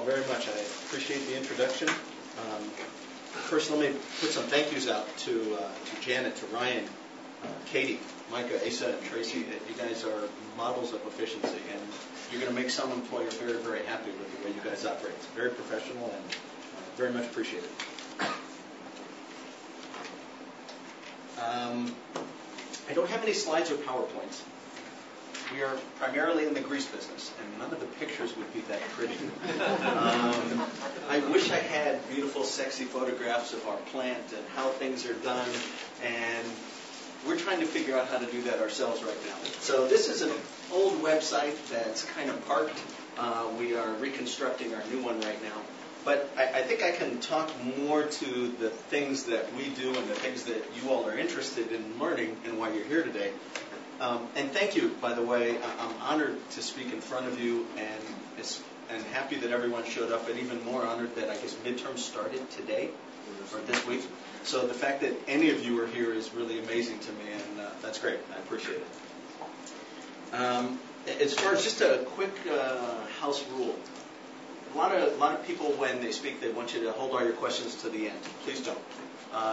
very much. I appreciate the introduction. First, let me put some thank yous out to Janet, to Ryan, Katie, Micah, Asa, and Tracy. You guys are models of efficiency, and you're going to make some employer very, very happy with the way you guys operate. It's very professional and very much appreciated. I don't have any slides or PowerPoints. We are primarily in the grease business, and none of the pictures would be that pretty. I wish I had beautiful, sexy photographs of our plant and how things are done, and we're trying to figure out how to do that ourselves right now. So this is an old website that's kind of parked. We are reconstructing our new one right now. But I think I can talk more to the things that we do and the things that you all are interested in learning and why you're here today. And thank you, by the way. I'm honored to speak in front of you and happy that everyone showed up, and even more honored that I guess midterms started today or this week. So the fact that any of you are here is really amazing to me, and that's great. I appreciate it. As far as just a quick house rule, a lot of people, when they speak, they want you to hold all your questions to the end. Please don't.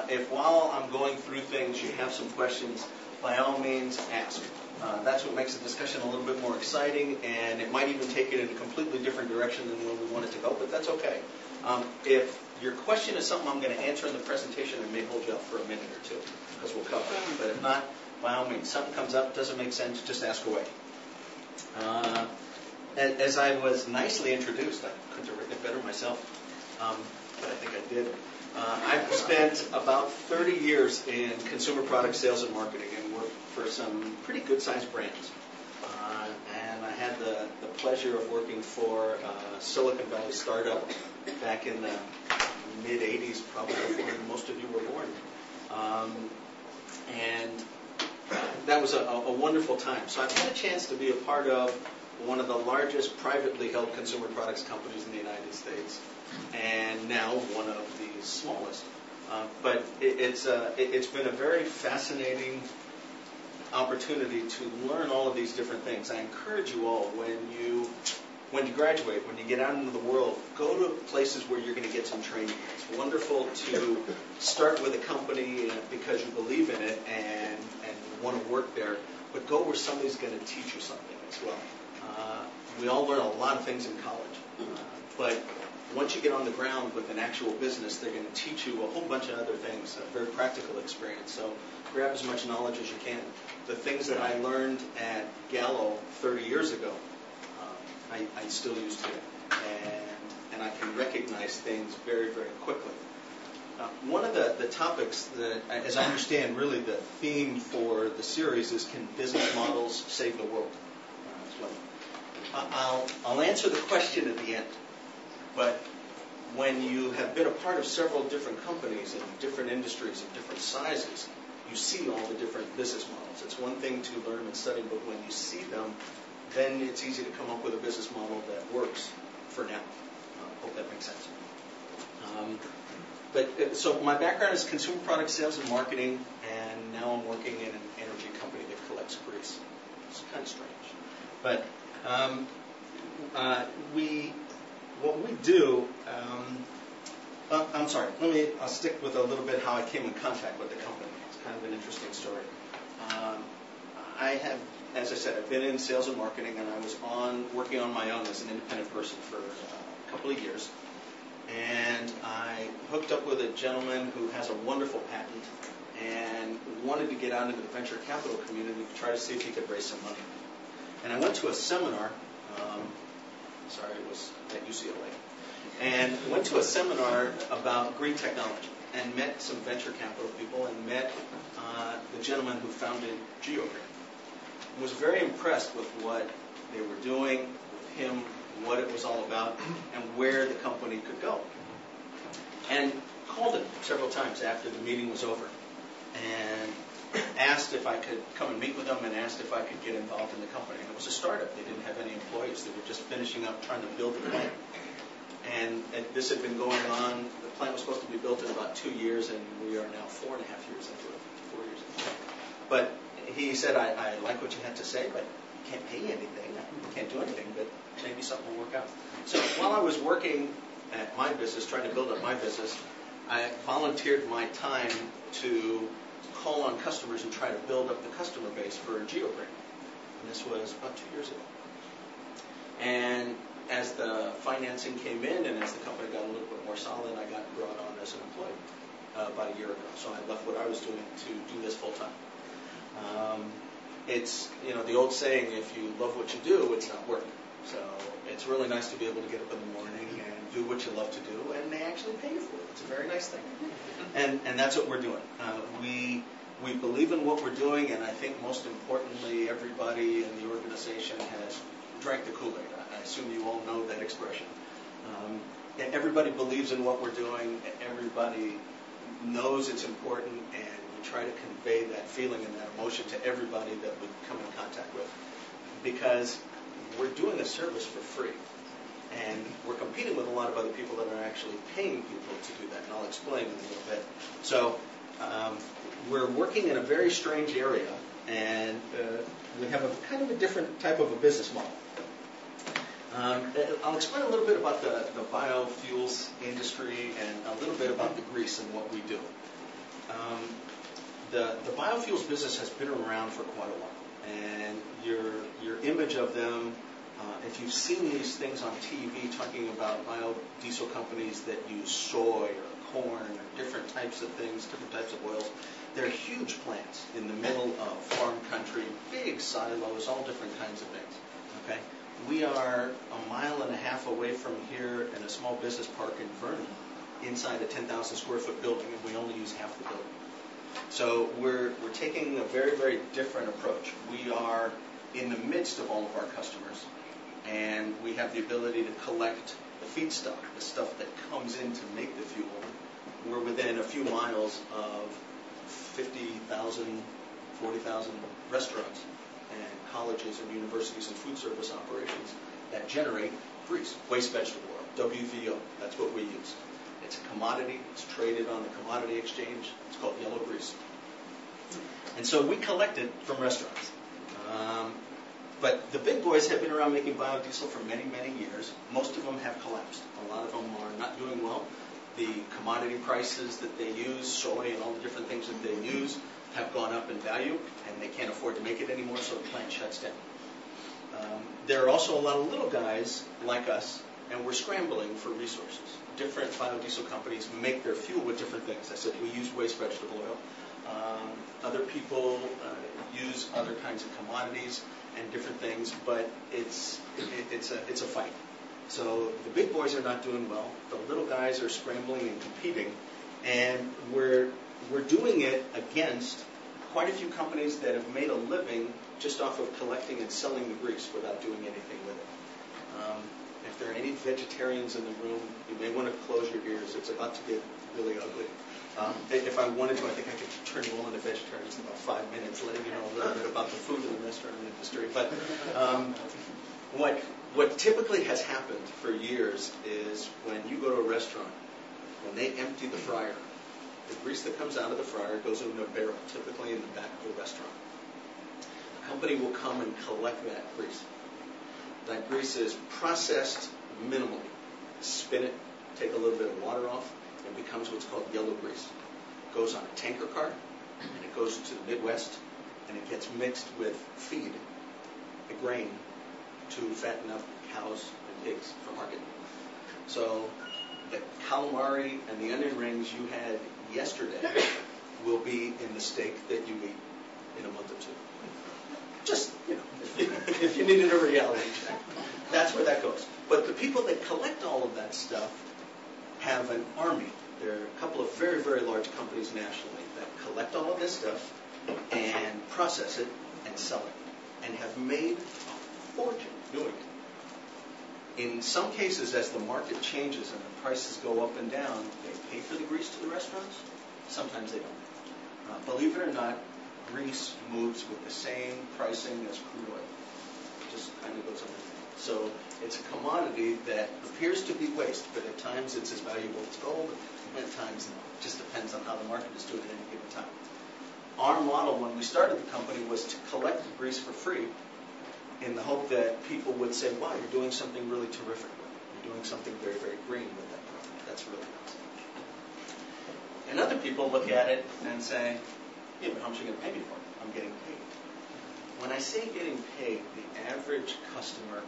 If while I'm going through things you have some questions, by all means ask. That's what makes the discussion a little bit more exciting, and it might even take it in a completely different direction than where we want it to go, but that's okay. If your question is something I'm going to answer in the presentation, I may hold you up for a minute or two, because we'll cover it. But if not, by all means, something comes up, doesn't make sense, just ask away. As I was nicely introduced, I couldn't have written it better myself, but I think I did. I've spent about 30 years in consumer product sales and marketing and worked for some pretty good-sized brands. And I had the pleasure of working for a Silicon Valley startup back in the mid-'80s, probably before most of you were born. And that was a wonderful time. So I've had a chance to be a part of one of the largest privately held consumer products companies in the United States, and now one of the smallest. But it's been a very fascinating opportunity to learn all of these different things. I encourage you all, when you graduate, when you get out into the world, go to places where you're going to get some training. It's wonderful to start with a company because you believe in it and want to work there, but go where somebody's going to teach you something as well. We all learn a lot of things in college, but once you get on the ground with an actual business, they're going to teach you a whole bunch of other things, a very practical experience. So grab as much knowledge as you can. The things that I learned at Gallo 30 years ago, I still use today, and I can recognize things very, very quickly. One of the topics that, as I understand, really the theme for the series is, can business models save the world? I'll answer the question at the end, but when you have been a part of several different companies in different industries of different sizes, you see all the different business models. It's one thing to learn and study, but when you see them, then it's easy to come up with a business model that works for now. Hope that makes sense. So my background is consumer product sales and marketing, and now I'm working in an energy company that collects grease. It's kind of strange. But what we do, I'm sorry, I'll stick with a little bit how I came in contact with the company. It's kind of an interesting story. I have, as I said, I've been in sales and marketing, and I was working on my own as an independent person for a couple of years. And I hooked up with a gentleman who has a wonderful patent and wanted to get out into the venture capital community to try to see if he could raise some money. And I went to a seminar, it was at UCLA, and went to a seminar about green technology and met some venture capital people and met the gentleman who founded GeoGreen. I was very impressed with what they were doing, with him, what it was all about, and where the company could go. And called him several times after the meeting was over and asked if I could come and meet with them, and asked if I could get involved in the company. And it was a startup. They didn't have any employees. They were just finishing up trying to build the plant. And this had been going on. The plant was supposed to be built in about 2 years, and we are now 4.5 years into it, 4 years into it. But he said, I like what you had to say, but I can't pay you anything. I can't do anything, but maybe something will work out. So while I was working at my business, trying to build up my business, I volunteered my time to call on customers and try to build up the customer base for GeoGreen. And this was about 2 years ago. And as the financing came in and as the company got a little bit more solid, I got brought on as an employee about a year ago. So I left what I was doing to do this full time. It's, the old saying, if you love what you do, it's not work. So it's really nice to be able to get up in the morning and do what you love to do, and they actually pay you for it. It's a very nice thing. And that's what we're doing. We believe in what we're doing, and I think most importantly, everybody in the organization has drank the Kool-Aid. I assume you all know that expression. Everybody believes in what we're doing. Everybody knows it's important, and we try to convey that feeling and that emotion to everybody that we come in contact with, because we're doing a service for free, and we're competing with a lot of other people that are actually paying people to do that, and I'll explain in a little bit. So we're working in a very strange area, and we have a kind of a different type of a business model. I'll explain a little bit about the biofuels industry and a little bit about the grease and what we do. The biofuels business has been around for quite a while, and your image of them, if you've seen these things on TV talking about biodiesel companies that use soy or corn or different types of things, different types of oils, they're huge plants in the middle of farm country, big silos, all different kinds of things. Okay, we are 1.5 miles away from here in a small business park in Vernon, inside a 10,000 square foot building, and we only use half the building. So we're taking a very, very different approach. We are in the midst of all of our customers, and we have the ability to collect the feedstock, the stuff that comes in to make the fuel. We're within a few miles of 50,000, 40,000 restaurants and colleges and universities and food service operations that generate grease, waste vegetable oil, WVO. That's what we use. It's a commodity. It's traded on the commodity exchange. It's called yellow grease. And so we collect it from restaurants. But the big boys have been around making biodiesel for many, many years. Most of them have collapsed. A lot of them are not doing well. The commodity prices that they use, soy and all the different things that they use, have gone up in value, and they can't afford to make it anymore, so the plant shuts down. There are also a lot of little guys like us, and we're scrambling for resources. Different biodiesel companies make their fuel with different things. I said we use waste vegetable oil. Other people use other kinds of commodities and different things, but it's a fight. So the big boys are not doing well. The little guys are scrambling and competing, and we're doing it against quite a few companies that have made a living just off of collecting and selling the grease without doing anything with it. If there are any vegetarians in the room, you may want to close your ears. It's about to get really ugly. If I wanted to, I think I could turn you all into vegetarians in about 5 minutes, letting you know a little bit about the food and the restaurant industry. But what typically has happened for years is when you go to a restaurant, when they empty the fryer, the grease that comes out of the fryer goes into a barrel, typically in the back of the restaurant. The company will come and collect that grease. That grease is processed minimally. Spin it, take a little bit of water off, and it becomes what's called yellow grease. It goes on a tanker car, and it goes to the Midwest, and it gets mixed with feed, the grain, to fatten up cows and pigs for market. So the calamari and the onion rings you had yesterday will be in the steak that you eat in a month or two. Just, if you needed a reality check. That's where that goes. But the people that collect all of that stuff have an army. There are a couple of very, very large companies nationally that collect all of this stuff and process it and sell it, and have made a fortune doing it. In some cases, as the market changes and the prices go up and down, they pay for the grease to the restaurants. Sometimes they don't. Believe it or not, grease moves with the same pricing as crude oil. It just kind of goes underneath. So it's a commodity that appears to be waste, but at times it's as valuable as gold, and at times no. It just depends on how the market is doing at any given time. Our model when we started the company was to collect the grease for free in the hope that people would say, wow, you're doing something really terrific with it. You're doing something very, very green with that product. That's really nice. And other people look at it and say, yeah, but how much are you going to pay me for it? I'm getting paid. When I say getting paid, the average customer,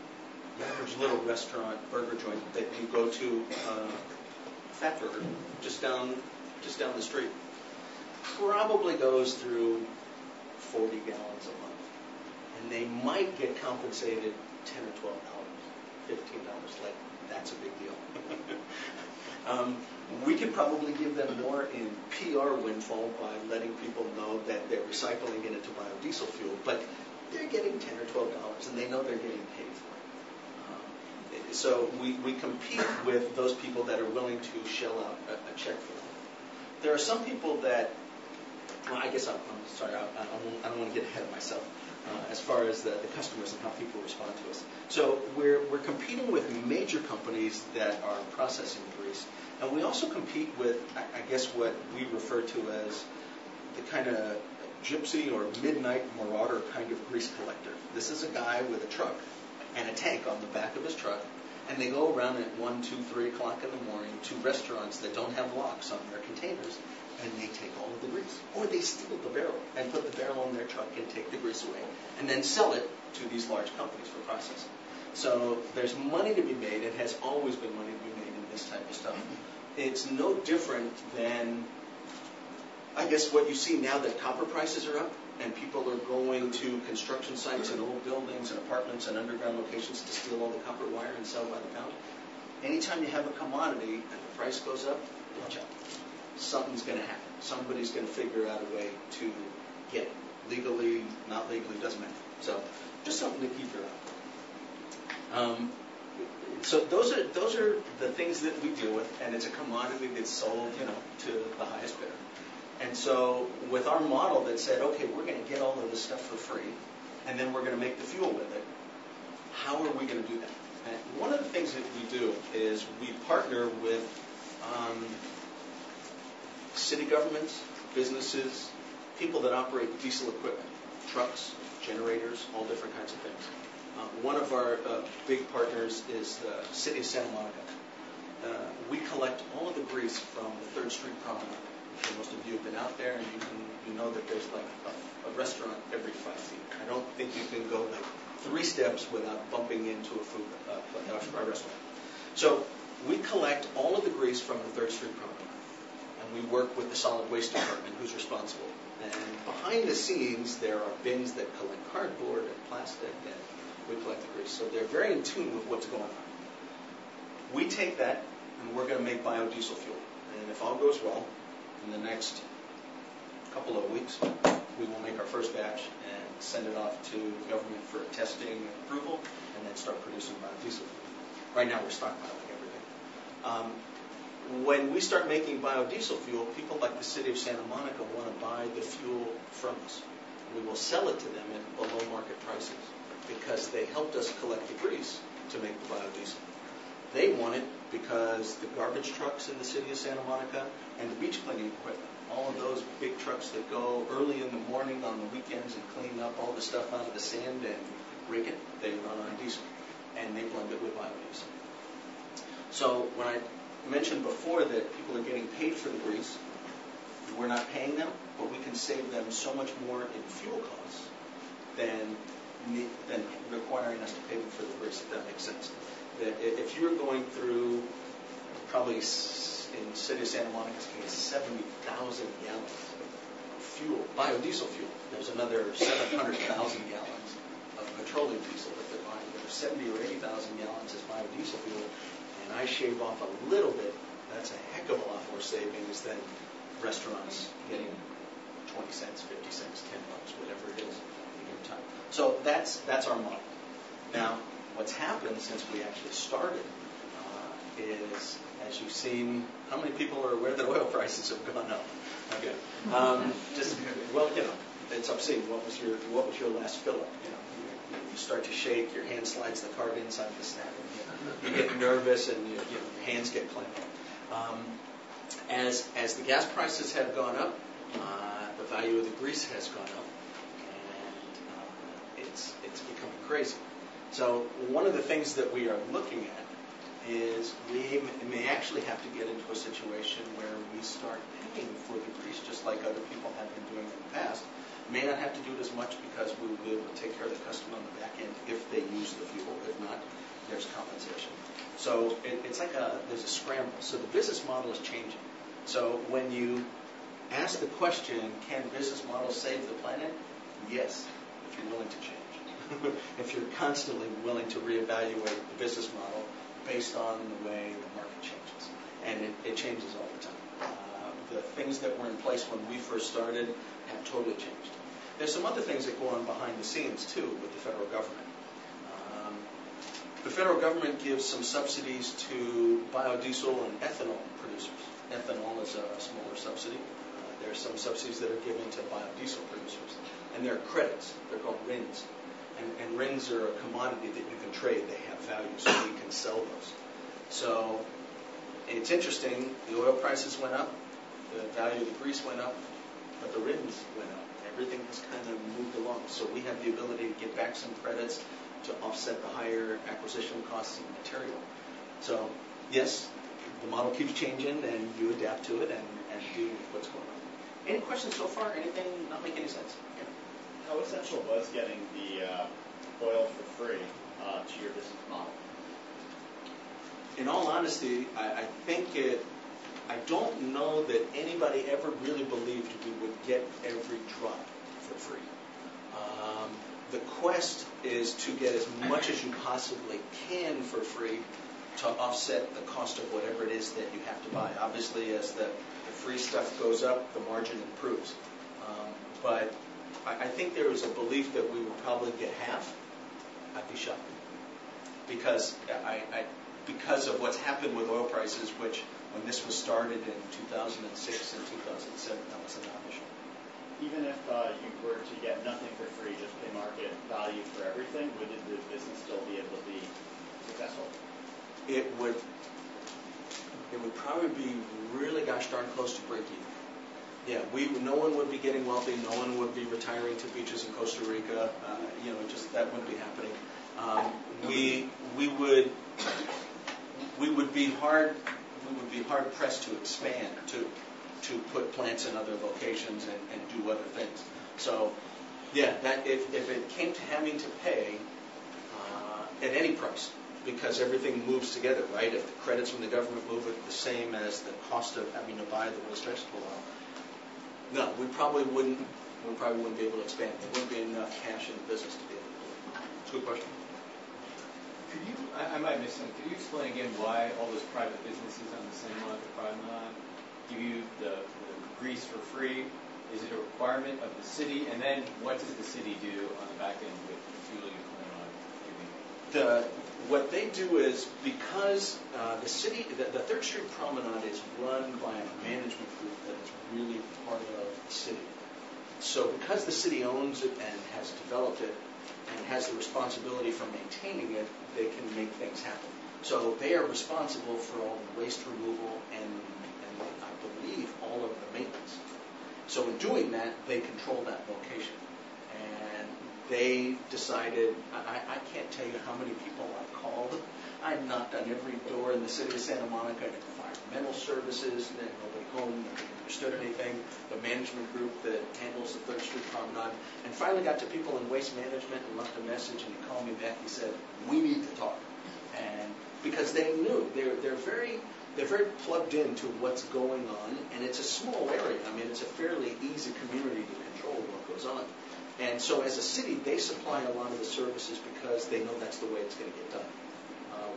the average little restaurant, burger joint that you go to, Fat Burger, just down the street, probably goes through 40 gallons a month. And they might get compensated $10 or $12, $15. Like, that's a big deal. We could probably give them more in PR windfall by letting people know that they're recycling it into biodiesel fuel, but they're getting $10 or $12, and they know they're getting paid for it. So we compete with those people that are willing to shell out a check for that. There are some people that, well, I guess I'm sorry, I don't want to get ahead of myself as far as the customers and how people respond to us. So we're competing with major companies that are processing grease, and we also compete with, I guess, what we refer to as the kind of gypsy or midnight marauder kind of grease collector. This is a guy with a truck and a tank on the back of his truck, and they go around at 1, 2, 3 o'clock in the morning to restaurants that don't have locks on their containers, and they take all of the grease. Or they steal the barrel and put the barrel in their truck and take the grease away, and then sell it to these large companies for processing. So there's money to be made. It has always been money to be made in this type of stuff. It's no different than, I guess, what you see now that copper prices are up and people are going to construction sites and old buildings and apartments and underground locations to steal all the copper wire and sell by the pound. Anytime you have a commodity and the price goes up, watch out. Something's going to happen. Somebody's going to figure out a way to get it. Legally, not legally, doesn't matter. So just something to keep your eye on. So those are the things that we deal with, and it's a commodity that's sold, to the highest bidder. And so with our model that said, okay, we're going to get all of this stuff for free, and then we're going to make the fuel with it, how are we going to do that? And one of the things that we do is we partner with city governments, businesses, people that operate diesel equipment, trucks, generators, all different kinds of things. One of our big partners is the city of Santa Monica. We collect all of the grease from the 3rd Street Promenade. I'm sure most of you have been out there, and you know that there's like a restaurant every 5 feet. I don't think you can go like 3 steps without bumping into a restaurant. So we collect all of the grease from the 3rd Street Promenade, and we work with the solid waste department, who's responsible. And behind the scenes, there are bins that collect cardboard and plastic, and we collect the grease. So they're very in tune with what's going on. We take that, and we're going to make biodiesel fuel. And if all goes well, in the next couple of weeks, we will make our first batch and send it off to government for testing and approval, and then start producing biodiesel fuel. Right now, we're stockpiling everything. When we start making biodiesel fuel, people like the city of Santa Monica want to buy the fuel from us. We will sell it to them at below market prices because they helped us collect the grease to make the biodiesel. They want it because the garbage trucks in the city of Santa Monica and the beach cleaning equipment, all of those big trucks that go early in the morning on the weekends and clean up all the stuff out of the sand and rake it, they run on diesel, and they blend it with biodiesel. So when I mentioned before that people are getting paid for the grease, we're not paying them, but we can save them so much more in fuel costs than requiring us to pay them for the grease, if that makes sense. That if you're going through, probably in the city of Santa Monica's case, 70,000 gallons of fuel, biodiesel fuel, there's another 700,000 gallons of petroleum diesel that they're buying. There's 70 or 80,000 gallons as biodiesel fuel, and I shave off a little bit. That's a heck of a lot more savings than restaurants getting 20 cents, 50 cents, $10, whatever it is at a given time. So that's our model. Now, what's happened since we actually started is, as you've seen, how many people are aware that oil prices have gone up? Okay, it's obscene. What was your last fill up? You start to shake, your hand slides the card inside the saddle. You get nervous, and your hands get clammy. As the gas prices have gone up, the value of the grease has gone up, and it's becoming crazy. So one of the things that we are looking at is we may actually have to get into a situation where we start paying for the grease just like other people have been doing in the past. May not have to do it as much because we will be able to take care of the customer on the back end if they use the fuel. If not, there's compensation. So it's like there's a scramble. So the business model is changing. So when you ask the question, can business models save the planet? Yes, if you're willing to change. If you're constantly willing to reevaluate the business model based on the way the market changes. And it changes all the time. The things that were in place when we first started have totally changed. There's some other things that go on behind the scenes, too, with the federal government. The federal government gives some subsidies to biodiesel and ethanol producers. Ethanol is a smaller subsidy. There are some subsidies that are given to biodiesel producers. And there are credits. They're called RINs. And RINs are a commodity that you can trade. They have value, so we can sell those. So it's interesting. The oil prices went up. The value of the grease went up. But the RINs went up. Everything has kind of moved along. So we have the ability to get back some credits to offset the higher acquisition costs of material. So, yes, the model keeps changing, and you adapt to it and deal with what's going on. Any questions so far? Anything not make any sense? Yeah. How essential was getting the oil for free to your business model? In all honesty, I don't know that anybody ever really believed we would get every drop for free. The quest is to get as much as you possibly can for free to offset the cost of whatever it is that you have to buy. Obviously, as the free stuff goes up, the margin improves. But I think there was a belief that we would probably get half. I'd be shocked. Because because of what's happened with oil prices, which when this was started in 2006 and 2007, that was a non-issue. Even if you were to get nothing for free, just pay market value for everything, would the business still be able to be successful? It would probably be really gosh darn close to break even. Yeah, no one would be getting wealthy. No one would be retiring to beaches in Costa Rica. Just that wouldn't be happening. We would be hard pressed to expand to put plants in other locations and do other things. So, yeah, that if it came to having to pay at any price, because everything moves together, right? If the credits from the government move it the same as the cost of having to buy the waste vegetable oil, no, we probably wouldn't be able to expand. There wouldn't be enough cash in the business to be able to do it. It's a good question. Could you, I might miss something, could you explain again why all those private businesses on the same lot, the private lot, give you the grease for free? Is it a requirement of the city? And then what does the city do on the back end with the fuel you plan on giving? What they do is, because the city, the 3rd Street Promenade is run by a management group that is really part of the city. So because the city owns it and has developed it and has the responsibility for maintaining it, they can make things happen. So they are responsible for all the waste removal and I believe all of the maintenance. So in doing that, they control that location. And they decided, I can't tell you how many people I've called. I've knocked on every door in the city of Santa Monica, environmental services, and nobody home, nobody understood anything. The management group that handles the 3rd Street Promenade, and finally got to people in waste management and left a message, and he called me back. He said, "We need to talk," and because they knew they're very plugged into what's going on, and it's a small area. I mean, it's a fairly easy community to control what goes on. And so as a city, they supply a lot of the services because they know that's the way it's going to get done.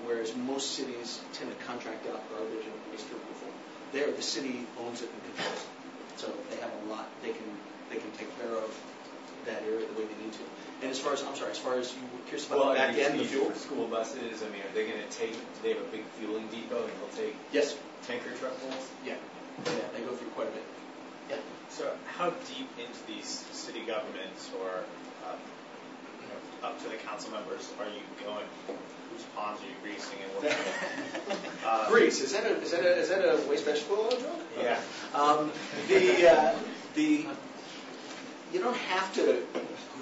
Whereas most cities tend to contract out garbage and waste removal. There, the city owns it and controls it. So they have a lot. They can take care of that area the way they need to. And as far as you were curious about the back end, the fuel? For school buses, I mean, are they going to take, do they have a big fueling depot and they'll take yes. tanker truckfuls? Yeah, they go through quite a bit. Yeah. So how deep into these city governments or up to the council members are you going? Whose ponds are you greasing and what? Grease, is that a waste vegetable oil joke? Yeah. You don't have to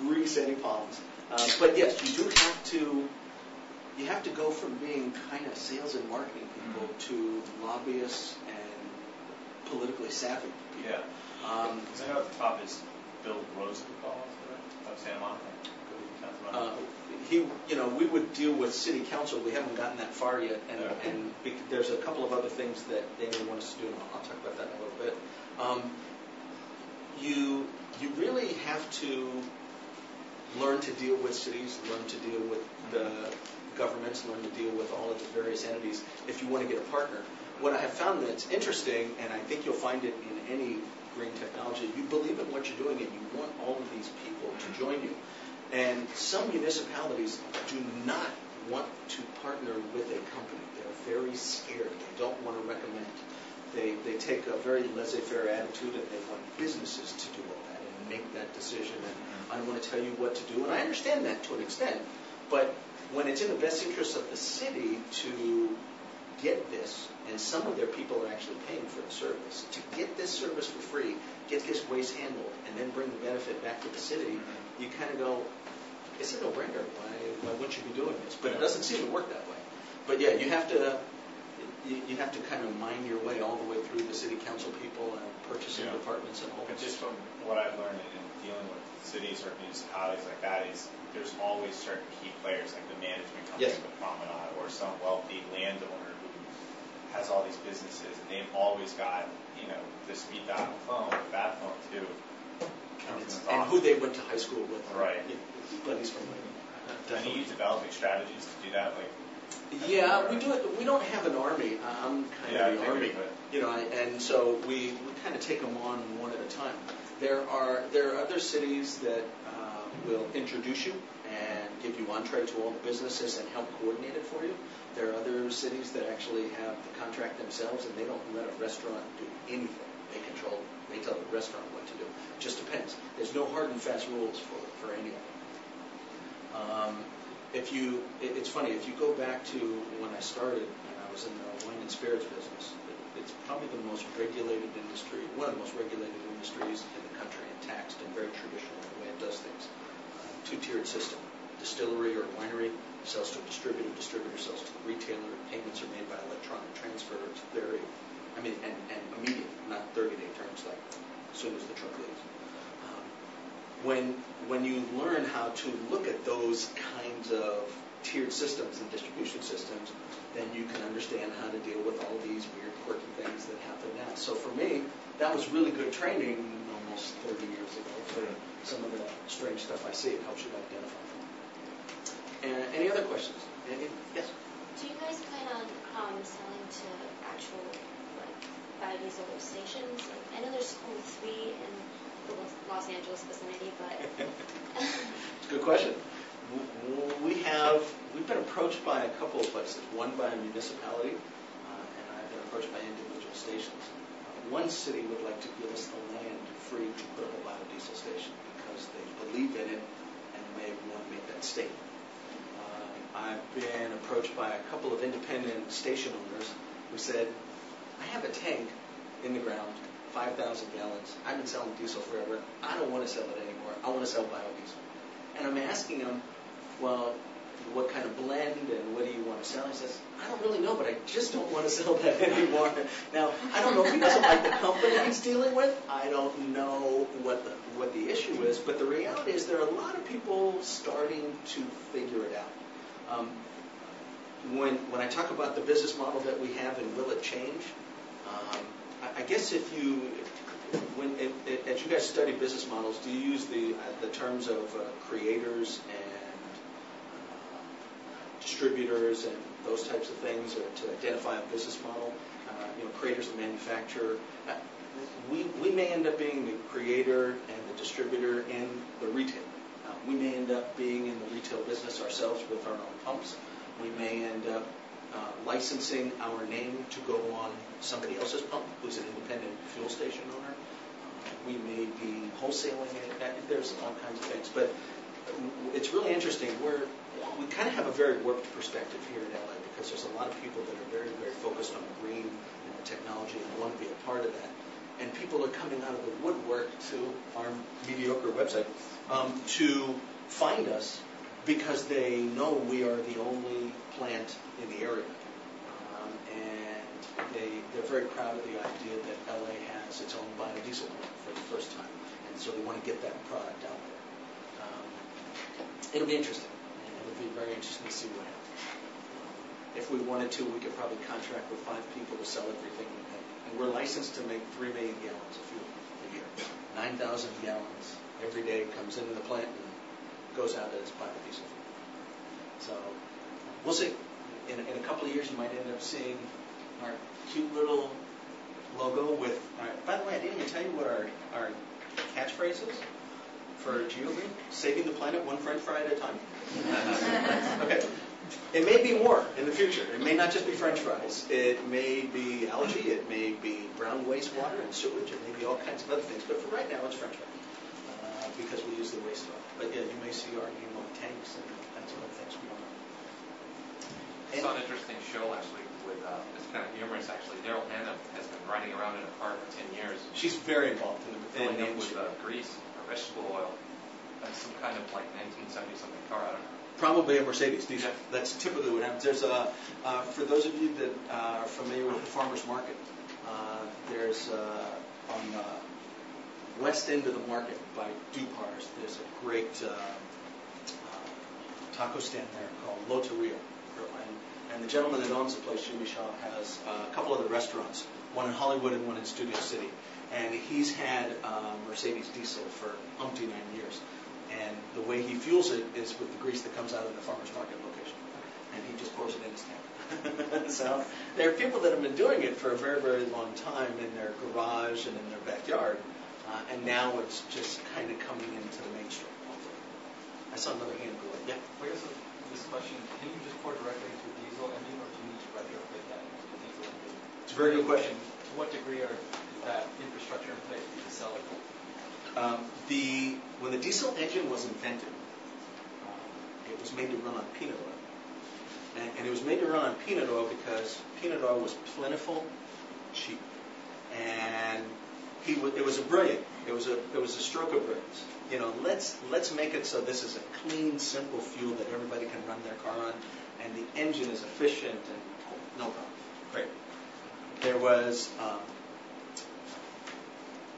grease any ponds. But yes, you have to go from being kind of sales and marketing people to lobbyists and politically savvy people. Yeah. Because I know at the top is Bill Rosenthal of Santa Monica. We would deal with city council. We haven't gotten that far yet, and there's a couple of other things that they may want us to do, and I'll talk about that in a little bit. You really have to learn to deal with cities, learn to deal with the governments, learn to deal with all of the various entities if you want to get a partner. What I have found that's interesting, and I think you'll find it in any green technology, you believe in what you're doing and you want all of these people to join you. And some municipalities do not want to partner with a company. They're very scared. They don't want to recommend. They take a very laissez-faire attitude, and they want businesses to do all that and make that decision. And I don't want to tell you what to do. And I understand that to an extent. But when it's in the best interest of the city to get this, and some of their people are actually paying for the service, to get this service for free, get this waste handled, and then bring the benefit back to the city, you kind of go, it's a no-brainer. Why wouldn't you be doing this? But it doesn't seem to work that way. But yeah, you have to kind of mine your way all the way through the city council people and purchasing departments and all But that. just from what I've learned in dealing with cities or municipalities like that is there's always certain key players like the management company, the Promenade, or some wealthy landowner who has all these businesses, and they've always got, the speed dial phone, that phone too. And who they went to high school with. Right. Buddies from Are you developing strategies to do that? Yeah, we do it. We don't have an army. I'm kind of the army, and so we kind of take them on one at a time. There are other cities that will introduce you and give you entree to all the businesses and help coordinate it for you. There are other cities that actually have the contract themselves, and they don't let a restaurant do anything. They tell the restaurant what to do. It just depends. There's no hard and fast rules for any of them. It's funny, if you go back to when I started, and I was in the wine and spirits business, it's probably the most regulated industry, one of the most regulated industries in the country, and taxed and very traditional in the way it does things. Two-tiered system. Distillery or winery sells to a distributor, distributor sells to the retailer, payments are made by electronic transfer. It's very, and immediate, not 30-day terms like as soon as the truck leaves. When you learn how to look at those kinds of tiered systems and distribution systems, then you can understand how to deal with all these weird, quirky things that happen now. So for me, that was really good training almost 30 years ago for some of the strange stuff I see. It helps you identify. Any other questions? Yes? Do you guys plan on selling to actual biodiesel stations? I know there's only 3 in the Los Angeles vicinity, but it's a good question. We've been approached by a couple of places. One by a municipality, and I've been approached by individual stations. One city would like to give us the land free to put up a biodiesel station because they believe in it and they want to make that statement. I've been approached by a couple of independent station owners who said, I have a tank in the ground, 5,000 gallons. I've been selling diesel forever. I don't want to sell it anymore. I want to sell biodiesel. And I'm asking them, well, what kind of blend and what do you want to sell? He says, I don't really know, but I just don't want to sell that anymore. Now, I don't know if he doesn't like the company he's dealing with. I don't know what the issue is, but the reality is there are a lot of people starting to figure it out. When I talk about the business model that we have and will it change, I guess as you guys study business models, do you use the terms of creators and distributors and those types of things to identify a business model? Creators and manufacturer. We may end up being the creator and the distributor and the retailer. We may end up being in the retail business ourselves with our own pumps. We may end up licensing our name to go on somebody else's pump who's an independent fuel station owner. We may be wholesaling it. There's all kinds of things. But it's really interesting. We kind of have a very warped perspective here in LA because there's a lot of people that are very, very focused on green and technology and want to be a part of that. And people are coming out of the woodwork to our mediocre website to find us because they know we are the only plant in the area. And they're very proud of the idea that LA has its own biodiesel plant for the first time. And so they want to get that product out there. It'll be interesting. And it'll be very interesting to see what happens. If we wanted to, we could probably contract with 5 people to sell everything we make. And we're licensed to make 3 million gallons of fuel a year. 9,000 gallons every day comes into the plant and goes out as biodiesel fuel. So we'll see. In a couple of years, you might end up seeing our cute little logo with. By the way, I didn't even tell you what our catchphrase is for GeoGreen: saving the planet one French fry at a time. Okay. It may be more in the future. It may not just be French fries. It may be algae. It may be brown wastewater and sewage. It may be all kinds of other things. But for right now, it's French fries because we use the waste oil. But yeah, you may see our name on tanks and kinds of other things we don't know. I saw an interesting show last week with, it's kind of humorous actually, Daryl Hannah has been riding around in a car for 10 years. She's very involved in the filling up with industry. grease or vegetable oil. That's some kind of like 1970-something car, I don't know. Probably a Mercedes diesel. Yeah. That's typically what happens. There's for those of you that are familiar with the farmer's market, there's on the west end of the market by Dupar's, there's a great taco stand there called Loteria. And the gentleman that owns the place, Jimmy Shaw, has a couple other restaurants, one in Hollywood and one in Studio City. And he's had Mercedes diesel for umpteen years. And the way he fuels it is with the grease that comes out of the farmer's market location. And he just pours it in his tank. So there are people that have been doing it for a very, very long time in their garage and in their backyard. And now it's just kind of coming into the mainstream. I saw another hand go up. Yeah? I guess this question, can you just pour directly into a diesel engine, or do you need to retrofit that into a diesel engine? It's a very good question. To what degree is that infrastructure in place to sell it? When the diesel engine was invented, it was made to run on peanut oil. And it was made to run on peanut oil because peanut oil was plentiful, cheap. And it was a brilliant. It was a stroke of brilliance. You know, let's make it so this is a clean, simple fuel that everybody can run their car on, and the engine is efficient and no problem. Great. There was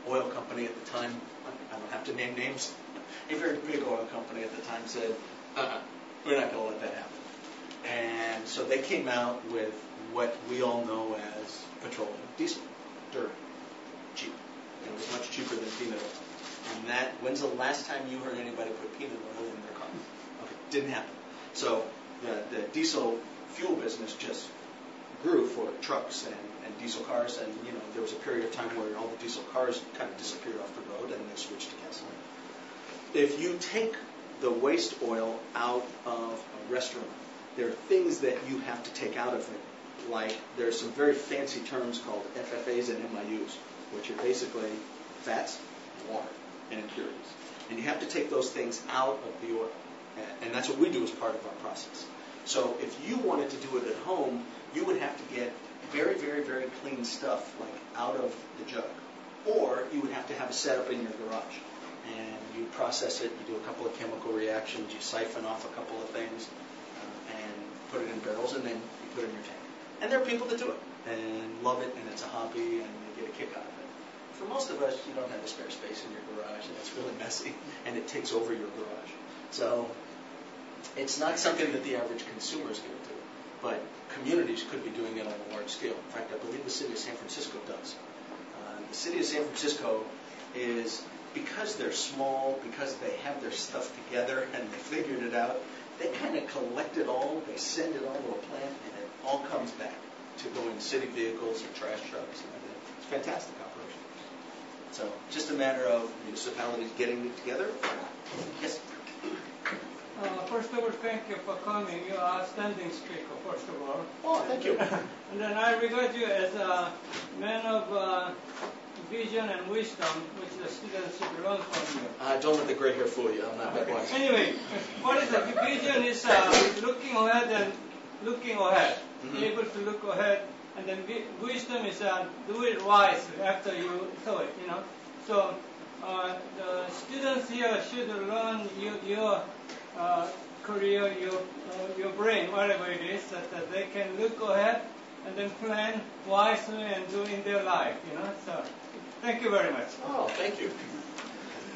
oil company at the time. I don't have to name names. A very big oil company at the time said, we're not going to let that happen. And so they came out with what we all know as petroleum diesel, dirt, cheap. It was much cheaper than peanut oil. And when's the last time you heard anybody put peanut oil in their car? Okay, didn't happen. So the diesel fuel business just grew for trucks and diesel cars, and you know there was a period of time where all the diesel cars kind of disappeared off the road and they switched to gasoline. If you take the waste oil out of a restaurant, there are things that you have to take out of it, like there's some very fancy terms called FFAs and MIUs, which are basically fats, water, and impurities. And you have to take those things out of the oil. And that's what we do as part of our process. So if you wanted to do it at home, you would have to get very, very, very clean stuff, like out of the jug. Or you would have to have a setup in your garage. And you process it, you do a couple of chemical reactions, you siphon off a couple of things, and put it in barrels, and then you put it in your tank. And there are people that do it and love it, and it's a hobby, and they get a kick out of it. For most of us, you don't have a spare space in your garage, and it's really messy, and it takes over your garage. So it's not something that the average consumer is going to do, but communities could be doing it on a large scale. In fact, I believe the city of San Francisco does. The city of San Francisco is, because they're small, because they have their stuff together and they figured it out, they kind of collect it all, they send it all to a plant, and it all comes back to go in city vehicles or trash trucks. And it's a fantastic operation. So just a matter of municipalities getting it together. Yes? First of all, thank you for coming. You are a outstanding speaker, first of all. Oh, thank you. And then I regard you as a man of vision and wisdom, which the students should learn from you. Don't let the gray hair fool you. I'm not that wise. Anyway, what is the vision is looking ahead and looking ahead, be able to look ahead, and then wisdom is do it wisely after you saw it, you know. So the students here should learn your career, your brain, whatever it is, that they can look ahead and then plan wisely and do in their life, So, thank you very much. Oh, thank you.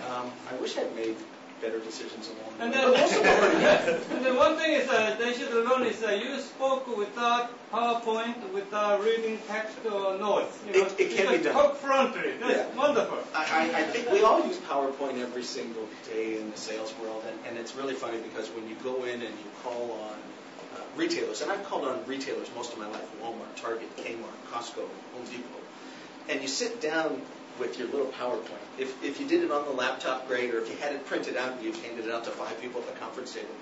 I wish I'd made better decisions along the And way. then, But most of them are good. and then one thing is they should learn is you spoke without PowerPoint, without reading text or notes. It can be done. Talk frontally. That's wonderful. I think we all use PowerPoint every single day in the sales world, and it's really funny because when you go in and you call on retailers, and I've called on retailers most of my life, Walmart, Target, Kmart, Costco, Home Depot, and you sit down with your little PowerPoint. If you did it on the laptop, great, or if you had it printed out and you've handed it out to 5 people at the conference table.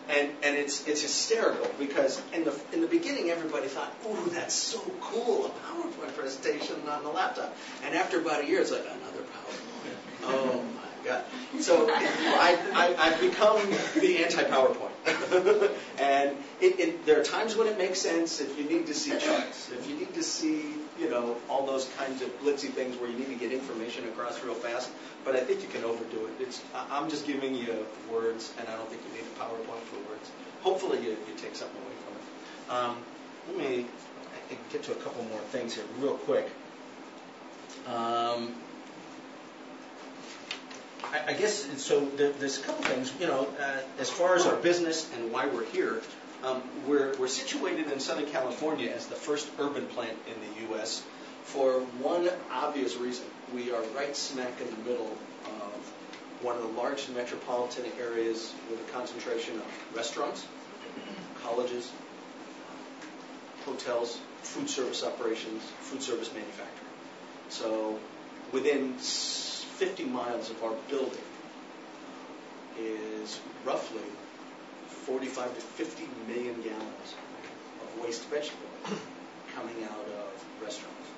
And it's hysterical because in the beginning everybody thought, ooh, that's so cool, a PowerPoint presentation on the laptop. And after about a year, it's like, another PowerPoint. Oh my God. So I've become the anti-PowerPoint. And there are times when it makes sense if you need to see charts, if you need to see, all those kinds of glitzy things where you need to get information across real fast. But I think you can overdo it. I'm just giving you words, and I don't think you need a PowerPoint for words. Hopefully you take something away from it. Let me get to a couple more things here real quick. I guess, so there's a couple things, as far as our business and why we're here. We're situated in Southern California as the first urban plant in the U.S. for one obvious reason. We are right smack in the middle of one of the large metropolitan areas with a concentration of restaurants, colleges, hotels, food service operations, food service manufacturing. So within 50 miles of our building is roughly 45 to 50 million gallons of waste vegetable coming out of restaurants.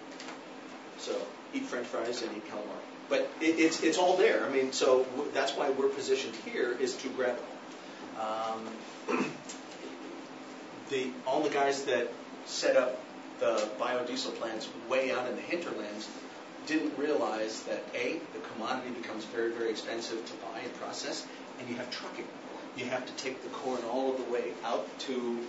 So eat French fries and eat calamari. But it's all there. I mean, so that's why we're positioned here is to grab it all. All the guys that set up the biodiesel plants way out in the hinterlands didn't realize that A, the commodity becomes very, very expensive to buy and process, and you have trucking. You have to take the corn all of the way out to,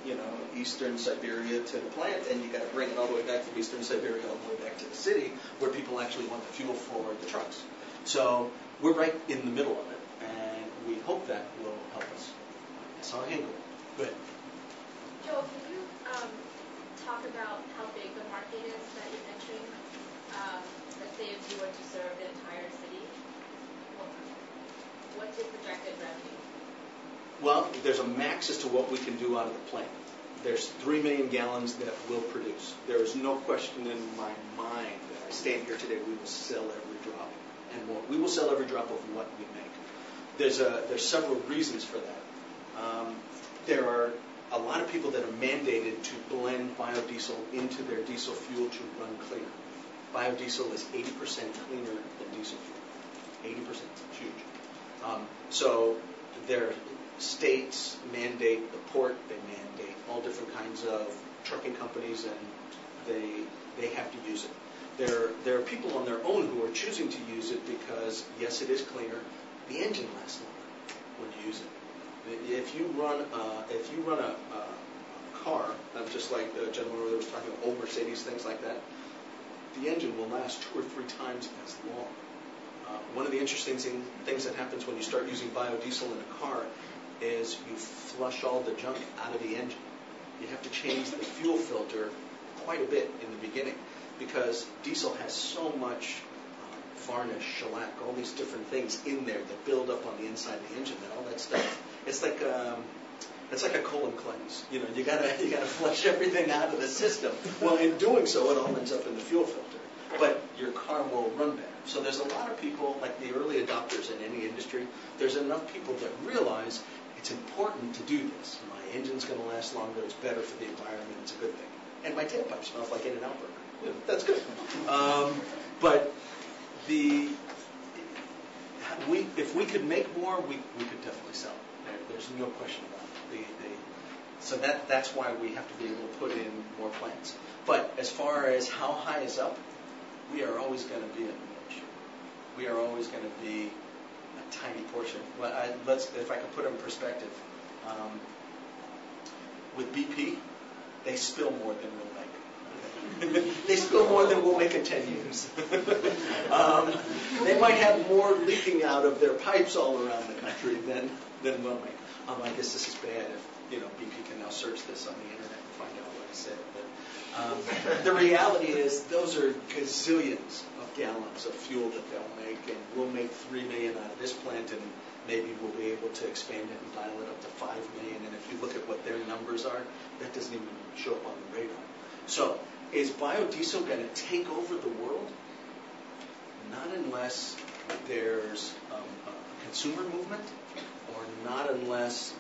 eastern Siberia to the plant, and you got to bring it all the way back from eastern Siberia all the way back to the city where people actually want the fuel for the trucks. So we're right in the middle of it, and we hope that will help us. That's our angle. Go ahead. Joel, can you talk about how big the market is that you're entering? Let's say if you were to serve the entire city, what's your projected revenue? Well, there's a max as to what we can do out of the plant. There's 3 million gallons that we'll produce. There is no question in my mind that I stand here today, we will sell every drop and more. We will sell every drop of what we make. There's several reasons for that. There are a lot of people that are mandated to blend biodiesel into their diesel fuel to run cleaner. Biodiesel is 80% cleaner than diesel fuel. 80%, it's huge. So there states mandate the port, they mandate all different kinds of trucking companies, and they have to use it. There are people on their own who are choosing to use it because, yes, it is cleaner. The engine lasts longer when you use it. If you run a car, just like the gentleman over there was talking about old Mercedes, things like that, the engine will last 2 or 3 times as long. One of the interesting things that happens when you start using biodiesel in a car is you flush all the junk out of the engine. You have to change the fuel filter quite a bit in the beginning because diesel has so much varnish, shellac, all these different things in there that build up on the inside of the engine and all that stuff. It's like a colon cleanse. You gotta flush everything out of the system. Well, in doing so, it all ends up in the fuel filter. But your car will run better. So there's a lot of people, like the early adopters in any industry, there's enough people that realize it's important to do this. My engine's going to last longer. It's better for the environment. It's a good thing. And my tailpipe smells like In-N-Out burger. That's good. But if we could make more, we could definitely sell it. There's no question about it. So that's why we have to be able to put in more plants. But as far as how high is up, we are always going to be in the niche. We are always going to be a tiny portion. Well, if I could put it in perspective, With BP, they spill more than we'll make. They spill more than we'll make in 10 years. They might have more leaking out of their pipes all around the country than we'll make. I guess this is bad if BP can now search this on the internet and find out what I said. But the reality is those are gazillions of gallons of fuel that they'll make, and we'll make 3 million out of this plant, and maybe we'll be able to expand it and dial it up to 5 million. And if you look at what their numbers are, that doesn't even show up on the radar. So, is biodiesel going to take over the world? Not unless there's a consumer movement, or not unless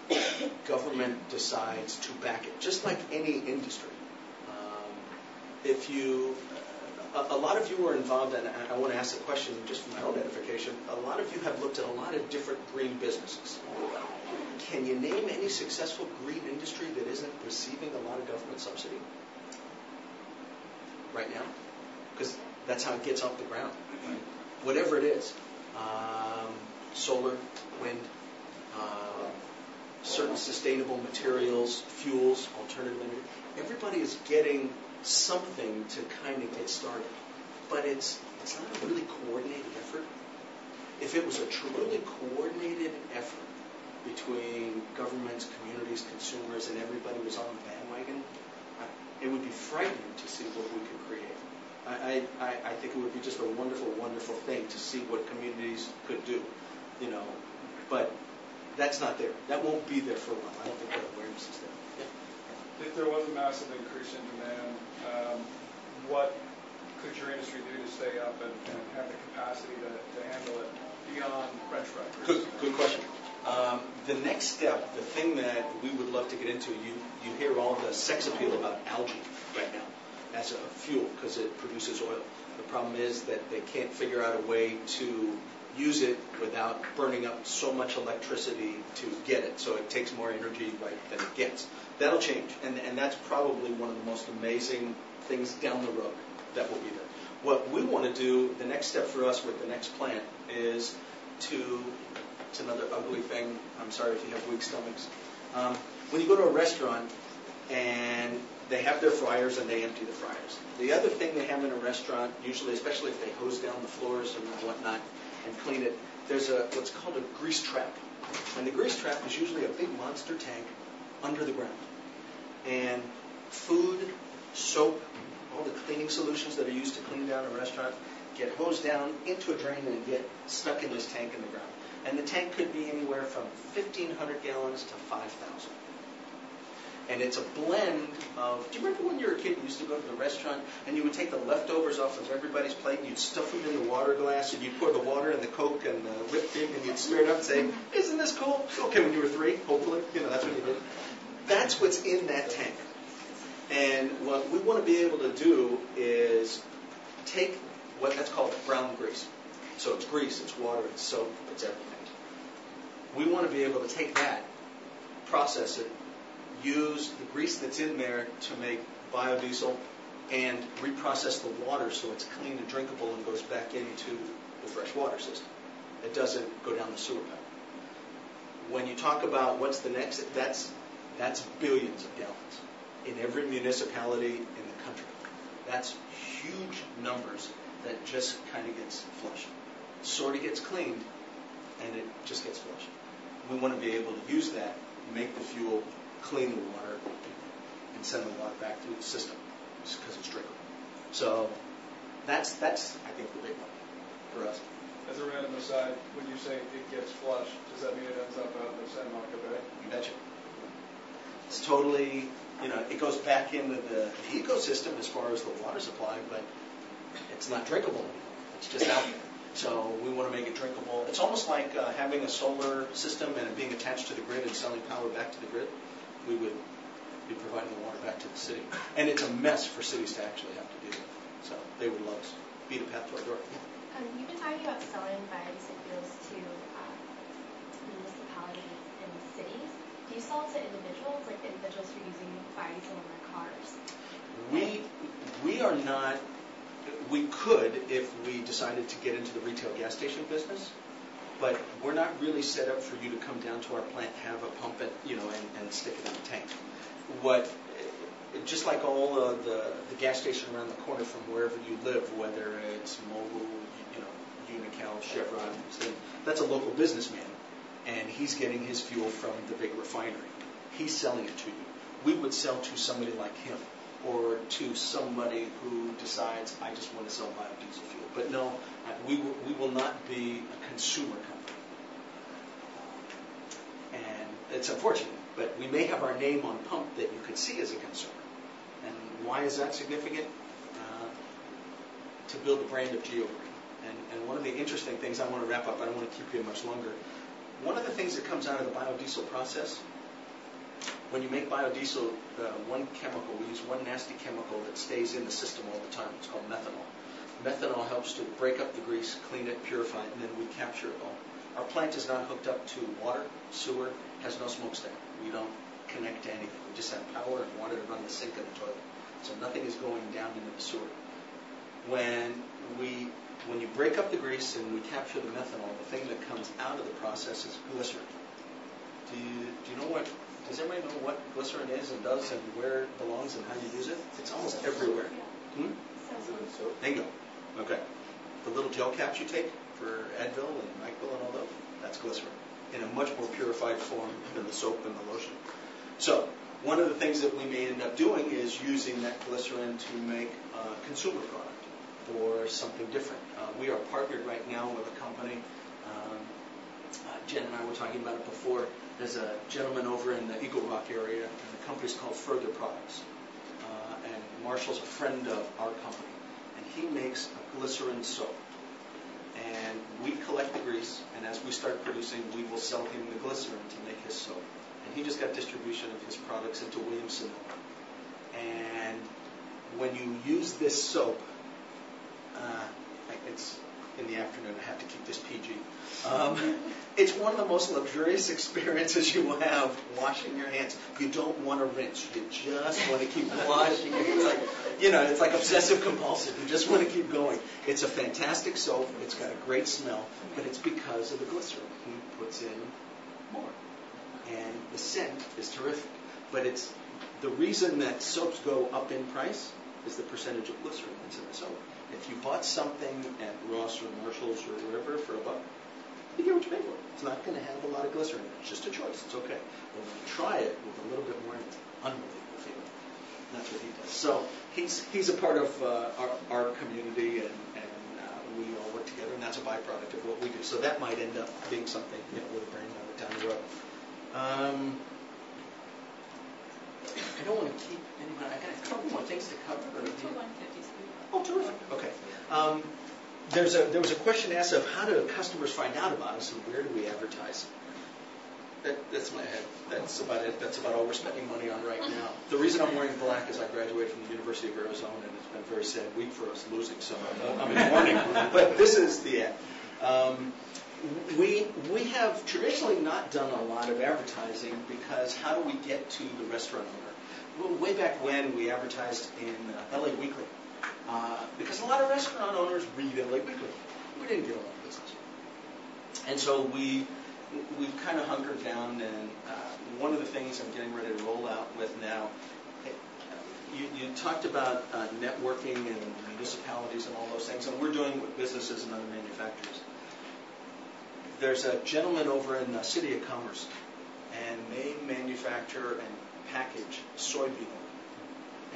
government decides to back it, just like any industry. If you, a lot of you are involved, and I want to ask the question just for my own edification, a lot of you have looked at a lot of different green businesses. Can you name any successful green industry that isn't receiving a lot of government subsidy right now? Because that's how it gets off the ground. Right? Whatever it is, solar, wind, certain sustainable materials, fuels, alternative energy. Everybody is getting something to kind of get started, but it's not a really coordinated effort. If it was a truly coordinated effort between governments, communities, consumers, and everybody was on the bandwagon, it would be frightening to see what we could create. I think it would be just a wonderful, wonderful thing to see what communities could do, but that's not there. That won't be there for a while. I don't think that awareness is there. Yeah. If there was a massive increase in demand, what could your industry do to stay up and have the capacity to handle it beyond French fries? Good question. The next step, the thing that we would love to get into, you hear all the sex appeal about algae right now as a fuel because it produces oil. The problem is that they can't figure out a way to use it without burning up so much electricity to get it. So it takes more energy than it gets. That'll change, and that's probably one of the most amazing things down the road that will be there. What we want to do, the next step for us with the next plant is it's another ugly thing. I'm sorry if you have weak stomachs. When you go to a restaurant and they have their fryers and they empty the fryers. The other thing they have in a restaurant, usually, especially if they hose down the floors and whatnot and clean it, there's what's called a grease trap. And the grease trap is usually a big monster tank under the ground. And food, soap, all the cleaning solutions that are used to clean down a restaurant get hosed down into a drain and get stuck in this tank in the ground. And the tank could be anywhere from 1,500 gallons to 5,000. And it's a blend of, do you remember when you were a kid, you used to go to the restaurant and you would take the leftovers off of everybody's plate and you'd stuff them in the water glass and you'd pour the water and the Coke and the whipped cream and you'd smear it up and say, isn't this cool? Okay, when you were 3, hopefully, that's what you did. That's what's in that tank. And what we want to be able to do is take what that's called brown grease. So it's grease, it's water, it's soap, it's everything. We want to be able to take that, process it, use the grease that's in there to make biodiesel, and reprocess the water so it's clean and drinkable and goes back into the fresh water system. It doesn't go down the sewer pipe. When you talk about what's the next, that's billions of gallons in every municipality in the country. That's huge numbers that just kind of gets flushed. Sort of gets cleaned, and it just gets flushed. We want to be able to use that, make the fuel, clean the water, and send the water back through the system because it's drinkable. So that's I think the big one for us. As a random aside, when you say it gets flushed, does that mean it ends up out in the San Marco Bay? You betcha. It's totally, it goes back into the ecosystem as far as the water supply, but it's not drinkable anymore. It's just out there. So we want to make it drinkable. It's almost like having a solar system and it being attached to the grid and selling power back to the grid. We would be providing the water back to the city. And it's a mess for cities to actually have to do that. So they would love us. Beat a path to our door. You've been talking about selling biodiesel fuels to municipalities and cities. Do you sell to individuals, like individuals who are using biodiesel in their cars? We are not. We could if we decided to get into the retail gas station business, but we're not really set up for you to come down to our plant, have a pump it, and stick it in the tank. Just like all of the gas station around the corner from wherever you live, whether it's Mobil, Unocal, Chevron, that's a local businessman, and he's getting his fuel from the big refinery. He's selling it to you. We would sell to somebody like him, or to somebody who decides, I just want to sell biodiesel fuel. But no, we will not be a consumer company. And it's unfortunate, but we may have our name on pump that you could see as a consumer. And why is that significant? To build the brand of GeoGreen. And one of the interesting things, I want to wrap up, I don't want to keep you much longer. One of the things that comes out of the biodiesel process, when you make biodiesel, one chemical, we use one nasty chemical that stays in the system all the time. It's called methanol. Methanol helps to break up the grease, clean it, purify it, and then we capture it all. Our plant is not hooked up to water, sewer, has no smokestack. We don't connect to anything. We just have power and water to run the sink and the toilet. So nothing is going down into the sewer. When you break up the grease and we capture the methanol, the thing that comes out of the process is glycerin. Do you know what? Does everybody know what glycerin is and does and where it belongs and how you use it? It's almost everywhere. Bingo. Okay. The little gel caps you take for Advil and NyQuil and all those, that's glycerin in a much more purified form than the soap and the lotion. So one of the things that we may end up doing is using that glycerin to make a consumer product or something different. We are partnered right now with a company. Jen and I were talking about it before. There's a gentleman over in the Eagle Rock area, and the company's called Further Products. And Marshall's a friend of our company, and he makes a glycerin soap. And we collect the grease, and as we start producing, we will sell him the glycerin to make his soap. And he just got distribution of his products into Williamson. And when you use this soap, it's in the afternoon, I have to keep this PG. It's one of the most luxurious experiences you will have washing your hands. You don't want to rinse. You just want to keep washing your hands. It's like obsessive compulsive. You just want to keep going. It's a fantastic soap. It's got a great smell, but it's because of the glycerin. He puts in more. And the scent is terrific. But it's the reason that soaps go up in price is the percentage of glycerin that's in the soap. If you bought something at Ross or Marshall's or wherever for $1, you get what you pay for. It's not going to have a lot of glycerin in it. It's just a choice. It's okay. But when you try it with a little bit more, it's unbelievable feeling. And that's what he does. So he's a part of our community, and we all work together, and that's a byproduct of what we do. So that might end up being something, with a brand down the road. I don't want to keep anybody. I got a couple more things to cover. Oh, terrific. Okay. There was a question asked of how do customers find out about us and where do we advertise? That's my head. That's about it. That's about all we're spending money on right now. The reason I'm wearing black is I graduated from the University of Arizona, and it's been a very sad week for us losing, so I'm in mourning. But this is the end. We have traditionally not done a lot of advertising because how do we get to the restaurant owner? Well, way back when we advertised in LA Weekly. Because a lot of restaurant owners read LA Weekly. We didn't get a lot of business. And so we've kind of hunkered down, and one of the things I'm getting ready to roll out with now, you talked about networking and municipalities and all those things, and we're doing it with businesses and other manufacturers. There's a gentleman over in the City of Commerce, and they manufacture and package soybean oil.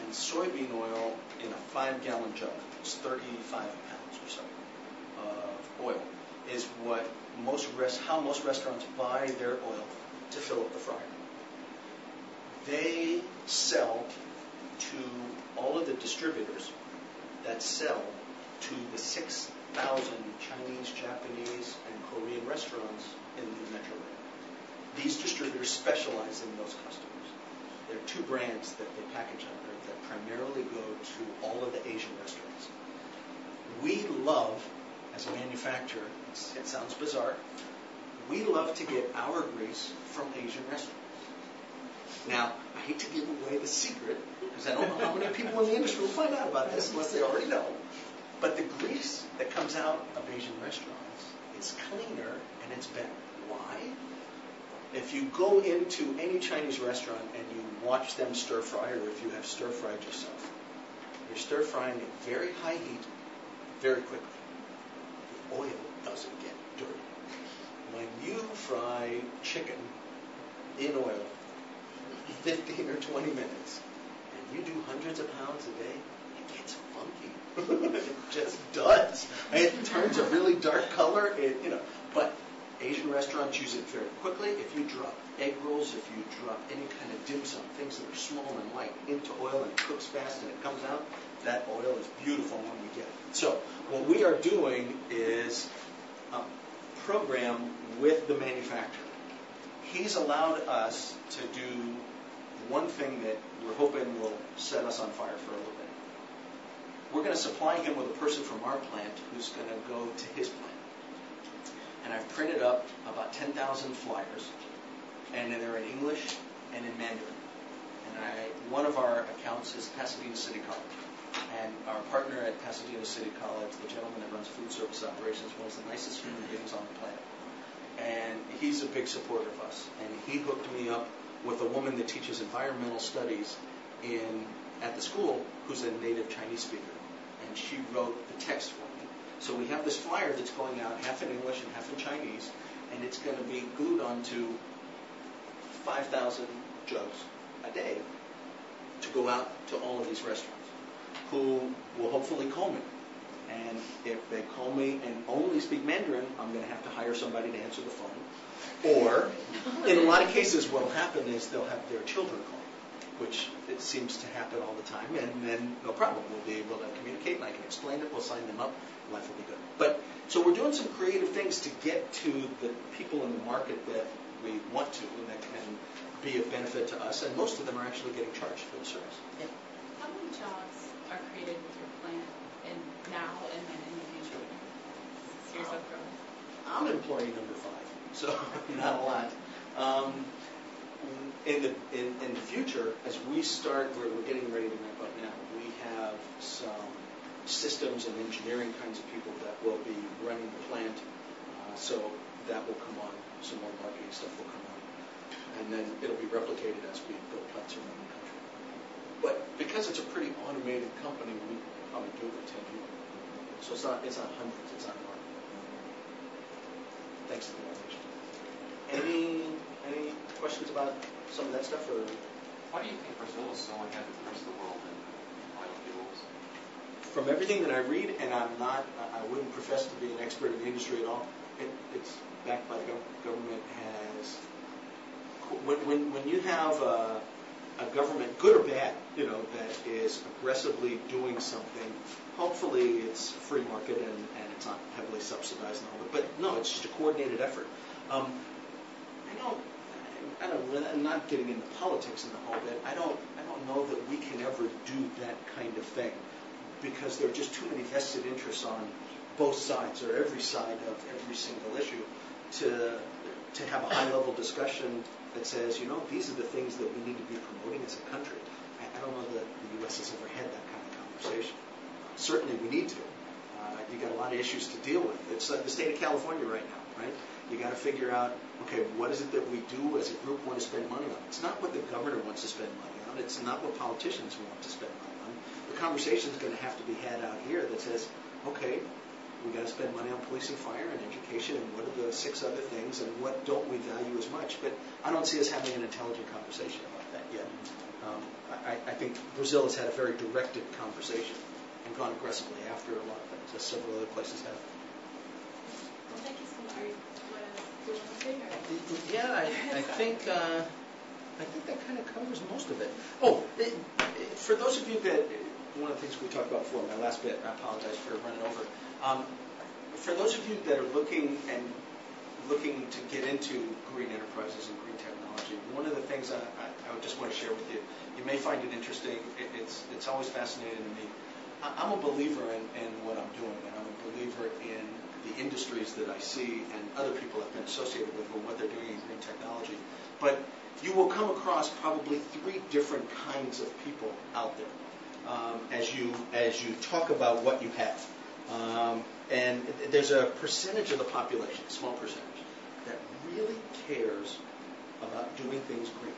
And soybean oil in a 5-gallon jug, it's 35 pounds or so of oil, is what how most restaurants buy their oil to fill up the fryer. They sell to all of the distributors that sell to the 6,000 Chinese, Japanese, and Korean restaurants in the metro area. These distributors specialize in those customers. There are 2 brands that they package under that primarily go to all of the Asian restaurants. We love, as a manufacturer, it sounds bizarre, we love to get our grease from Asian restaurants. Now, I hate to give away the secret, because I don't know how many people in the industry will find out about this unless they already know, but the grease that comes out of Asian restaurants is cleaner and it's better. Why? If you go into any Chinese restaurant and you watch them stir fry, or if you have stir fried yourself, you're stir frying at very high heat, very quickly. The oil doesn't get dirty. When you fry chicken in oil 15 or 20 minutes, and you do hundreds of pounds a day, it gets funky. It just does. It turns a really dark color. But Asian restaurants use it very quickly. If you drop egg rolls, if you drop any kind of dim sum, things that are small and light, into oil and it cooks fast and it comes out, that oil is beautiful when we get it. So what we are doing is a program with the manufacturer. He's allowed us to do one thing that we're hoping will set us on fire for a little bit. We're going to supply him with a person from our plant who's going to go to his plant. And I've printed up about 10,000 flyers, and they're in English and in Mandarin. And one of our accounts is Pasadena City College. And our partner at Pasadena City College, the gentleman that runs food service operations, one of the nicest human beings on the planet. And he's a big supporter of us. And he hooked me up with a woman that teaches environmental studies at the school who's a native Chinese speaker. And she wrote the text for me. So we have this flyer that's going out half in English and half in Chinese, and it's going to be glued onto 5,000 jugs a day to go out to all of these restaurants who will hopefully call me. And if they call me and only speak Mandarin, I'm going to have to hire somebody to answer the phone. Or, in a lot of cases, what will happen is they'll have their children call, which it seems to happen all the time, and then no problem. We'll be able to communicate, and I can explain it. We'll sign them up. Life will be good. But so we're doing some creative things to get to the people in the market that we want to, and that can be of benefit to us. And most of them are actually getting charged for the service. Yeah. How many jobs are created with your plant now and then in the future? See yourself growing? I'm employee number 5, so not a lot. In the future, as we start, we're getting ready to ramp up now. We have some systems and engineering kinds of people that will be running the plant, so that will come on. Some more marketing stuff will come on, and then it'll be replicated as we build plants around the country. But because it's a pretty automated company, we probably do it with 10 people. So it's not hundreds, it's not more. Thanks to the innovation. Any questions about some of that stuff? Or why do you think Brazil is so ahead of the rest of the world in biofuels? From everything that I read, and I wouldn't profess to be an expert in the industry at all, it's backed by the government. When you have a government, good or bad, that is aggressively doing something, hopefully it's free market and it's not heavily subsidized and all that. But no, it's just a coordinated effort. I'm not getting into politics in the whole bit. I don't know that we can ever do that kind of thing, because there are just too many vested interests on both sides, or every side of every single issue, to have a high-level discussion that says, these are the things that we need to be promoting as a country. I don't know that the U.S. has ever had that kind of conversation. Certainly we need to. You got a lot of issues to deal with. It's like the state of California right now, right? You got to figure out, okay, what is it that we do as a group want to spend money on? It's not what the governor wants to spend money on. It's not what politicians want to spend money on. The conversation is going to have to be had out here that says, okay, we got to spend money on police and fire and education, and what are the 6 other things, and what don't we value as much? But I don't see us having an intelligent conversation about that yet. I think Brazil has had a very directed conversation and gone aggressively after a lot of things, as several other places have. Well, thank you so much. Do you want to say? Yeah, I think that kind of covers most of it. For those of you that, one of the things we talked about before, my last bit, I apologize for running over. For those of you that are looking to get into green enterprises and green technology, one of the things I would just want to share with you, you may find it interesting. It's always fascinating to me. I'm a believer in what I'm doing, and I'm a believer in the industries that I see and other people I've been associated with or what they're doing in green technology. But you will come across probably 3 different kinds of people out there as you talk about what you have. And there's a percentage of the population, a small percentage, that really cares about doing things green.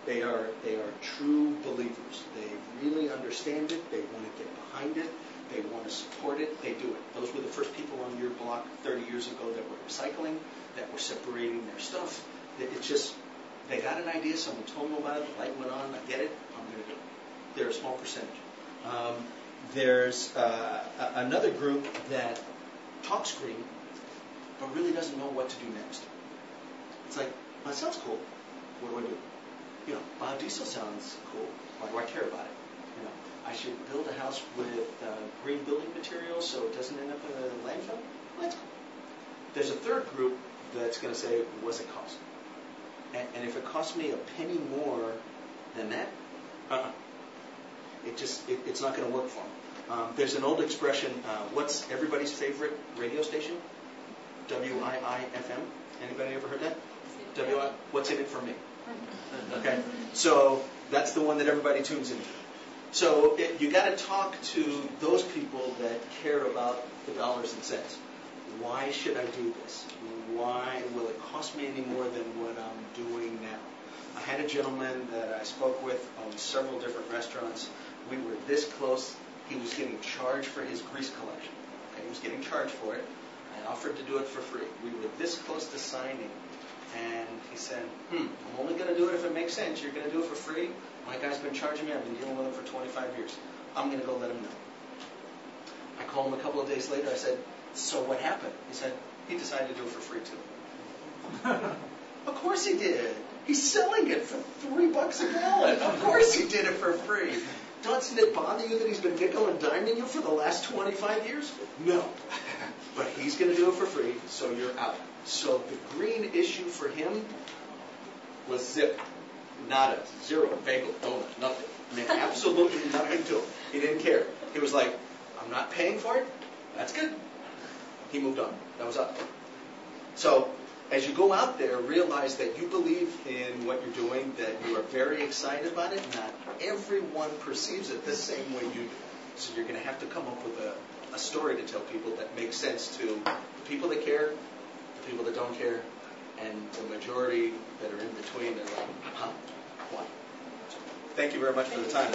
They are true believers. They really understand it. They want to get behind it. They want to support it. They do it. Those were the first people on your block 30 years ago that were recycling, that were separating their stuff. It's just, they got an idea, someone told them about it, the light went on, I get it, I'm going to do it. They're a small percentage. There's another group that talks green, but really doesn't know what to do next. It's like, that sounds cool. What do I do? You know, biodiesel sounds cool. Why do I care about it? You know, I should build a house with green building materials so it doesn't end up in a landfill. Well, that's cool. There's a third group that's going to say, what's it cost? And if it costs me a penny more than that, it's not going to work for them. There's an old expression, what's everybody's favorite radio station? WIIFM. Anybody ever heard that? WI. What's in it for me? Okay, so that's the one that everybody tunes into. So you got to talk to those people that care about the dollars and cents. Why should I do this? Why will it cost me any more than what I'm doing now? I had a gentleman that I spoke with on several different restaurants. We were this close. He was getting charged for his grease collection. Okay, he was getting charged for it. I offered to do it for free. We were this close to signing. And he said, I'm only going to do it if it makes sense. You're going to do it for free? My guy's been charging me. I've been dealing with him for 25 years. I'm going to go let him know. I called him a couple of days later. I said, so what happened? He said, he decided to do it for free too. Of course he did. He's selling it for $3 a gallon. Of course he did it for free. Doesn't it bother you that he's been nickel and diming you for the last 25 years? No. But he's going to do it for free, so you're out. So the green issue for him was zip. Nada, zero, bagel, donut, nothing. I mean, absolutely nothing to him. He didn't care. He was like, I'm not paying for it. That's good. He moved on. That was up. So as you go out there, realize that you believe in what you're doing, that you are very excited about it. Not everyone perceives it the same way you do. So you're going to have to come up with a story to tell people that makes sense to the people that care, the people that don't care, and the majority that are in between. They're like, huh? Why? So, thank you very much for the time.